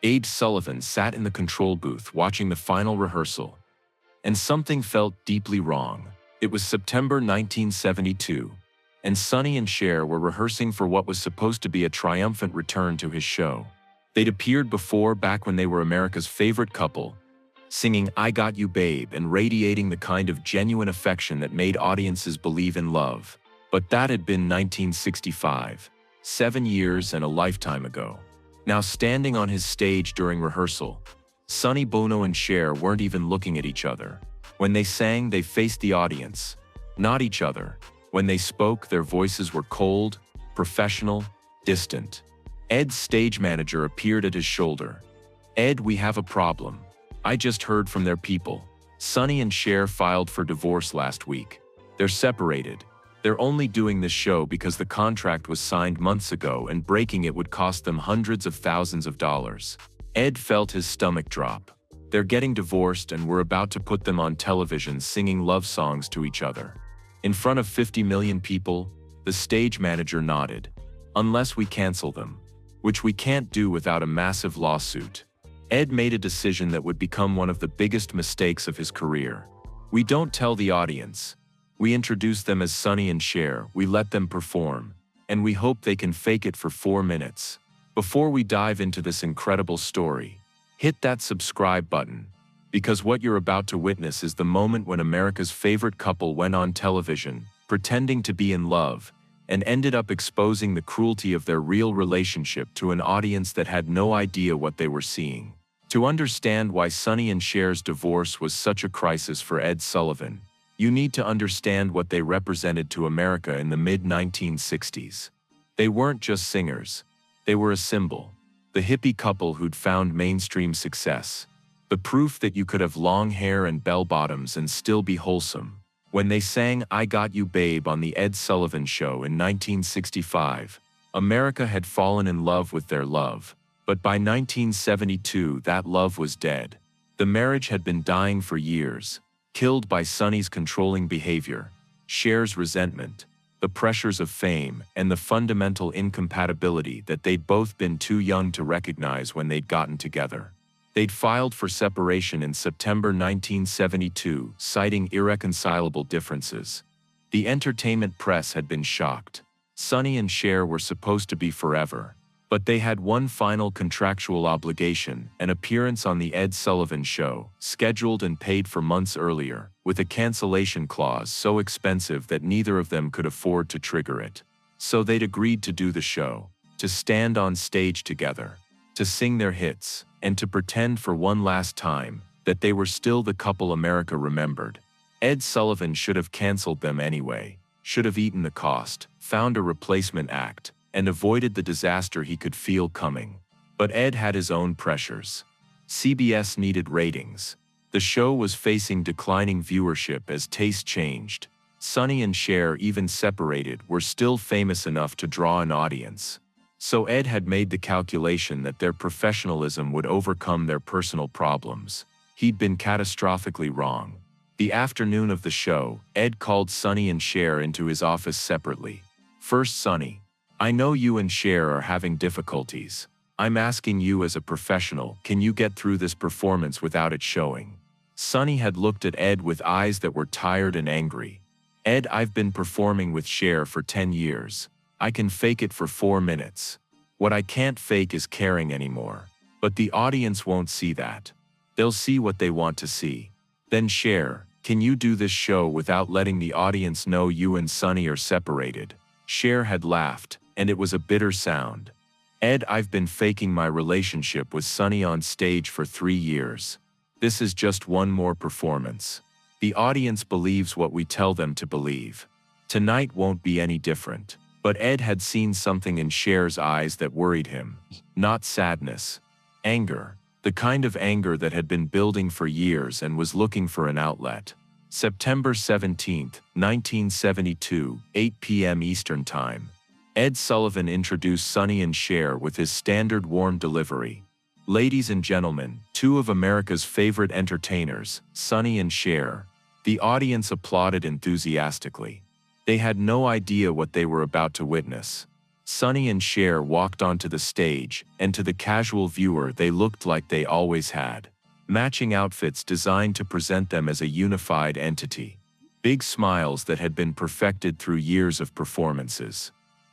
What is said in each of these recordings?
Ed Sullivan sat in the control booth watching the final rehearsal, and something felt deeply wrong. It was September 1972, and Sonny and Cher were rehearsing for what was supposed to be a triumphant return to his show. They'd appeared before back when they were America's favorite couple, singing "I Got You Babe" and radiating the kind of genuine affection that made audiences believe in love. But that had been 1965, 7 years and a lifetime ago. Now standing on his stage during rehearsal, Sonny, Bono and Cher weren't even looking at each other. When they sang, they faced the audience, not each other. When they spoke, their voices were cold, professional, distant. Ed's stage manager appeared at his shoulder. "Ed, we have a problem. I just heard from their people. Sonny and Cher filed for divorce last week. They're separated. They're only doing this show because the contract was signed months ago and breaking it would cost them hundreds of thousands of dollars." Ed felt his stomach drop. They're getting divorced and we're about to put them on television singing love songs to each other. In front of 50 million people, the stage manager nodded. "Unless we cancel them, which we can't do without a massive lawsuit." Ed made a decision that would become one of the biggest mistakes of his career. "We don't tell the audience. We introduce them as Sonny and Cher, we let them perform, and we hope they can fake it for 4 minutes." Before we dive into this incredible story, hit that subscribe button, because what you're about to witness is the moment when America's favorite couple went on television, pretending to be in love, and ended up exposing the cruelty of their real relationship to an audience that had no idea what they were seeing. To understand why Sonny and Cher's divorce was such a crisis for Ed Sullivan, you need to understand what they represented to America in the mid-1960s. They weren't just singers. They were a symbol. The hippie couple who'd found mainstream success. The proof that you could have long hair and bell-bottoms and still be wholesome. When they sang "I Got You Babe" on the Ed Sullivan Show in 1965, America had fallen in love with their love. But by 1972, that love was dead. The marriage had been dying for years, killed by Sonny's controlling behavior, Cher's resentment, the pressures of fame, and the fundamental incompatibility that they'd both been too young to recognize when they'd gotten together. They'd filed for separation in September 1972, citing irreconcilable differences. The entertainment press had been shocked. Sonny and Cher were supposed to be forever. But they had one final contractual obligation, an appearance on the Ed Sullivan Show, scheduled and paid for months earlier, with a cancellation clause so expensive that neither of them could afford to trigger it. So they'd agreed to do the show, to stand on stage together, to sing their hits, and to pretend for one last time that they were still the couple America remembered. Ed Sullivan should have canceled them anyway, should have eaten the cost, found a replacement act, and avoided the disaster he could feel coming. But Ed had his own pressures. CBS needed ratings. The show was facing declining viewership as taste changed. Sonny and Cher, even separated, were still famous enough to draw an audience. So Ed had made the calculation that their professionalism would overcome their personal problems. He'd been catastrophically wrong. The afternoon of the show, Ed called Sonny and Cher into his office separately. "First, Sonny, I know you and Cher are having difficulties. I'm asking you as a professional, can you get through this performance without it showing?" Sonny had looked at Ed with eyes that were tired and angry. "Ed, I've been performing with Cher for 10 years. I can fake it for 4 minutes. What I can't fake is caring anymore. But the audience won't see that. They'll see what they want to see. Then Cher, can you do this show without letting the audience know you and Sonny are separated?" Cher had laughed, and it was a bitter sound. "Ed, I've been faking my relationship with Sonny on stage for 3 years. This is just one more performance. The audience believes what we tell them to believe. Tonight won't be any different." But Ed had seen something in Cher's eyes that worried him. Not sadness. Anger. The kind of anger that had been building for years and was looking for an outlet. September 17, 1972, 8 p.m. Eastern Time. Ed Sullivan introduced Sonny and Cher with his standard warm delivery. "Ladies and gentlemen, two of America's favorite entertainers, Sonny and Cher." The audience applauded enthusiastically. They had no idea what they were about to witness. Sonny and Cher walked onto the stage, and to the casual viewer they looked like they always had. Matching outfits designed to present them as a unified entity. Big smiles that had been perfected through years of performances.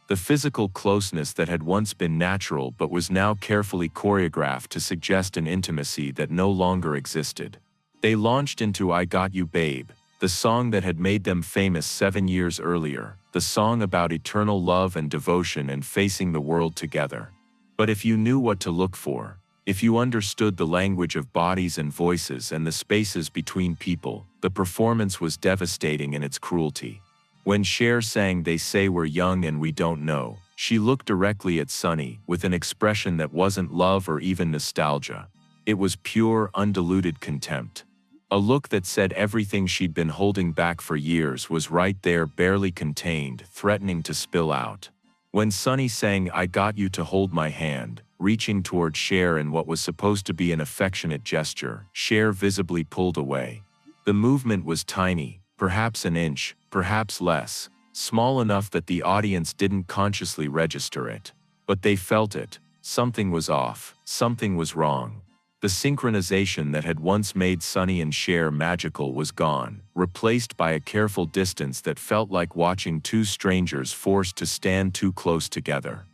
The physical closeness that had once been natural but was now carefully choreographed to suggest an intimacy that no longer existed. They launched into I Got You Babe, the song that had made them famous 7 years earlier, the song about eternal love and devotion and facing the world together. But if you knew what to look for, if you understood the language of bodies and voices and the spaces between people, the performance was devastating in its cruelty. When Cher sang They Say We're Young and We Don't Know, she looked directly at Sonny with an expression that wasn't love or even nostalgia. It was pure, undiluted contempt. A look that said everything she'd been holding back for years was right there, barely contained, threatening to spill out. When Sonny sang I Got You to Hold My Hand, reaching toward Cher in what was supposed to be an affectionate gesture, Cher visibly pulled away. The movement was tiny, perhaps an inch, perhaps less, small enough that the audience didn't consciously register it. But they felt it. Something was off, something was wrong. The synchronization that had once made Sonny and Cher magical was gone, replaced by a careful distance that felt like watching two strangers forced to stand too close together.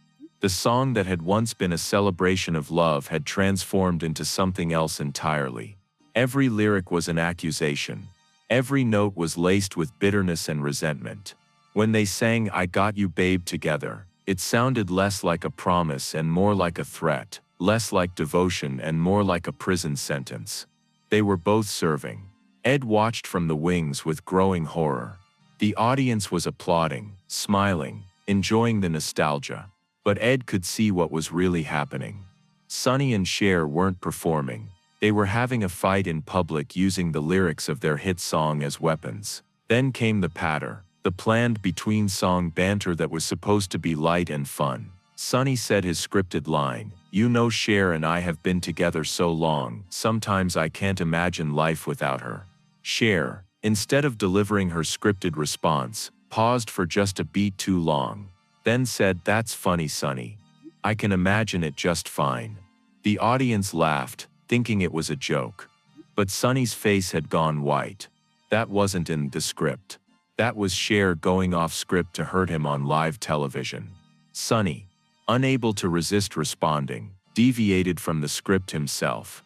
The song that had once been a celebration of love had transformed into something else entirely. Every lyric was an accusation. Every note was laced with bitterness and resentment. When they sang I Got You Babe together, it sounded less like a promise and more like a threat, less like devotion and more like a prison sentence. They were both serving. Ed watched from the wings with growing horror. The audience was applauding, smiling, enjoying the nostalgia. But Ed could see what was really happening. Sonny and Cher weren't performing. They were having a fight in public using the lyrics of their hit song as weapons. Then came the patter, the planned between-song banter that was supposed to be light and fun. Sonny said his scripted line, "You know Cher and I have been together so long, sometimes I can't imagine life without her." Cher, instead of delivering her scripted response, paused for just a beat too long. Then said, "That's funny, Sonny. I can imagine it just fine." The audience laughed, thinking it was a joke. But Sonny's face had gone white. That wasn't in the script. That was Cher going off script to hurt him on live television. Sonny, unable to resist responding, deviated from the script himself.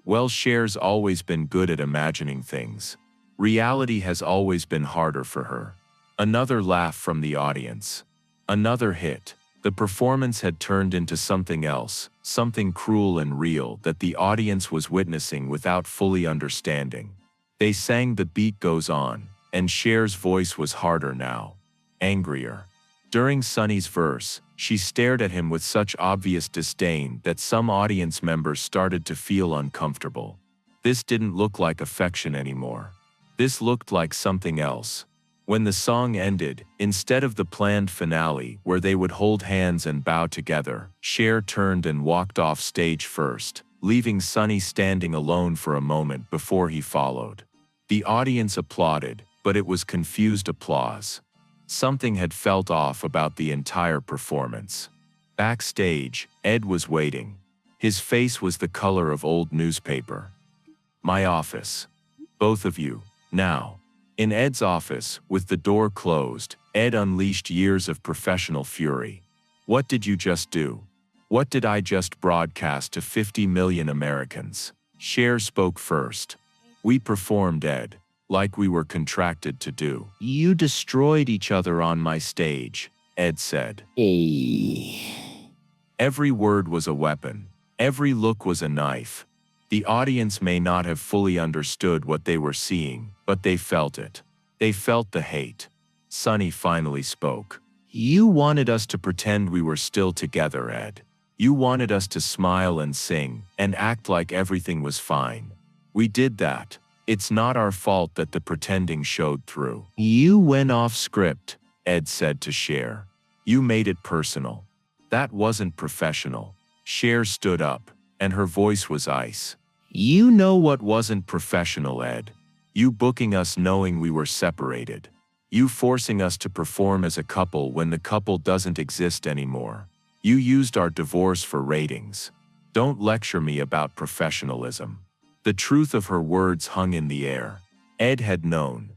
Well, Cher's always been good at imagining things. Reality has always been harder for her. Another laugh from the audience. Another hit. The performance had turned into something else, something cruel and real that the audience was witnessing without fully understanding. They sang The Beat Goes On, and Cher's voice was harder now, angrier. During Sonny's verse, she stared at him with such obvious disdain that some audience members started to feel uncomfortable. This didn't look like affection anymore. This looked like something else. When the song ended, instead of the planned finale where they would hold hands and bow together, Cher turned and walked off stage first, leaving Sonny standing alone for a moment before he followed. The audience applauded, but it was confused applause. Something had felt off about the entire performance. Backstage, Ed was waiting. His face was the color of old newspaper. "My office. Both of you, now." In Ed's office, with the door closed, Ed unleashed years of professional fury. "What did you just do? What did I just broadcast to 50 million Americans?" Cher spoke first. "We performed, Ed, like we were contracted to do." "You destroyed each other on my stage," Ed said. Every word was a weapon. Every look was a knife. The audience may not have fully understood what they were seeing, but they felt it. They felt the hate. Sonny finally spoke. "You wanted us to pretend we were still together, Ed. You wanted us to smile and sing, and act like everything was fine. We did that. It's not our fault that the pretending showed through." "You went off script," Ed said to Cher. "You made it personal. That wasn't professional." Cher stood up, and her voice was ice. "You know what wasn't professional, Ed? You booking us knowing we were separated. You forcing us to perform as a couple when the couple doesn't exist anymore. You used our divorce for ratings. Don't lecture me about professionalism." The truth of her words hung in the air. Ed had known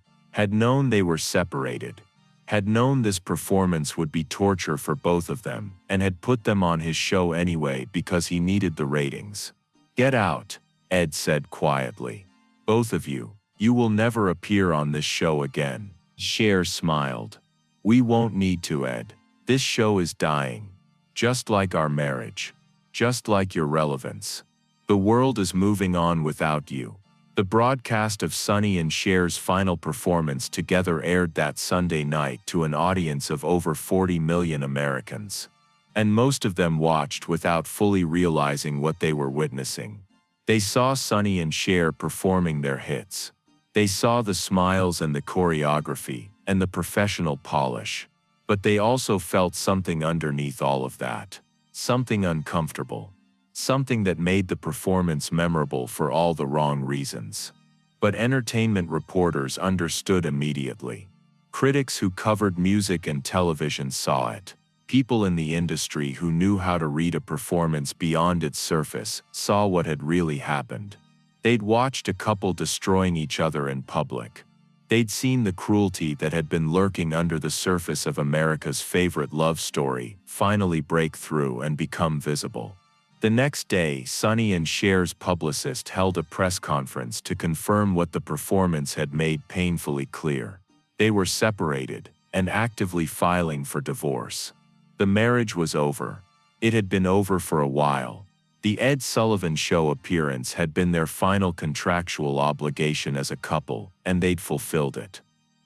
they were separated, had known this performance would be torture for both of them, and had put them on his show anyway because he needed the ratings. "Get out," Ed said quietly. "Both of you. You will never appear on this show again." Cher smiled. "We won't need to, Ed. This show is dying. Just like our marriage. Just like your relevance. The world is moving on without you." The broadcast of Sonny and Cher's final performance together aired that Sunday night to an audience of over 40 million Americans. And most of them watched without fully realizing what they were witnessing. They saw Sonny and Cher performing their hits. They saw the smiles and the choreography, and the professional polish. But they also felt something underneath all of that. Something uncomfortable. Something that made the performance memorable for all the wrong reasons. But entertainment reporters understood immediately. Critics who covered music and television saw it. People in the industry who knew how to read a performance beyond its surface saw what had really happened. They'd watched a couple destroying each other in public. They'd seen the cruelty that had been lurking under the surface of America's favorite love story finally break through and become visible. The next day, Sonny and Cher's publicist held a press conference to confirm what the performance had made painfully clear. They were separated and actively filing for divorce. The marriage was over. It had been over for a while. The Ed Sullivan Show appearance had been their final contractual obligation as a couple, and they'd fulfilled it.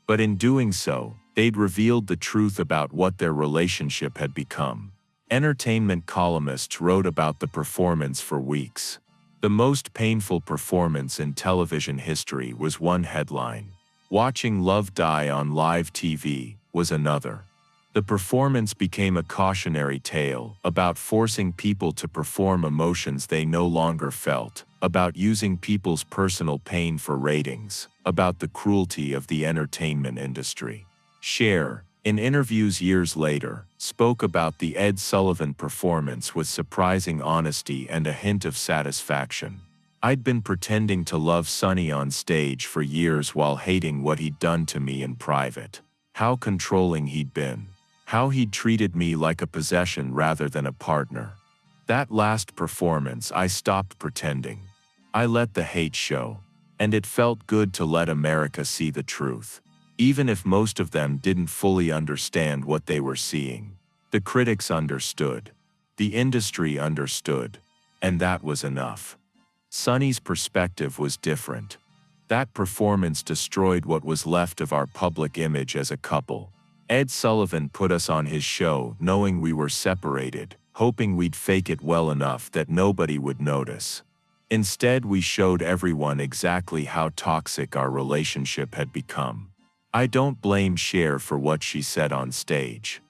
But in doing so, they'd revealed the truth about what their relationship had become. Entertainment columnists wrote about the performance for weeks. The most painful performance in television history was one headline. Watching love die on live TV was another. The performance became a cautionary tale about forcing people to perform emotions they no longer felt, about using people's personal pain for ratings, about the cruelty of the entertainment industry. Cher, in interviews years later, spoke about the Ed Sullivan performance with surprising honesty and a hint of satisfaction. "I'd been pretending to love Sonny on stage for years while hating what he'd done to me in private. How controlling he'd been. How he'd treated me like a possession rather than a partner. That last performance I stopped pretending. I let the hate show. And it felt good to let America see the truth. Even if most of them didn't fully understand what they were seeing. The critics understood. The industry understood. And that was enough." Sonny's perspective was different. That performance destroyed what was left of our public image as a couple. Ed Sullivan put us on his show knowing we were separated, hoping we'd fake it well enough that nobody would notice. Instead, we showed everyone exactly how toxic our relationship had become. I don't blame Cher for what she said on stage.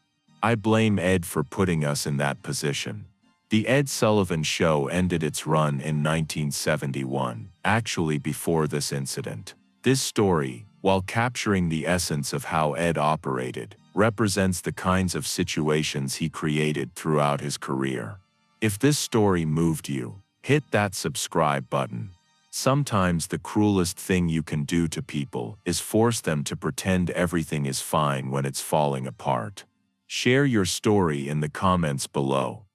I blame Ed for putting us in that position. The Ed Sullivan Show ended its run in 1971, actually before this incident. This story, while capturing the essence of how Ed operated, represents the kinds of situations he created throughout his career. If this story moved you, hit that subscribe button. Sometimes the cruelest thing you can do to people is force them to pretend everything is fine when it's falling apart. Share your story in the comments below.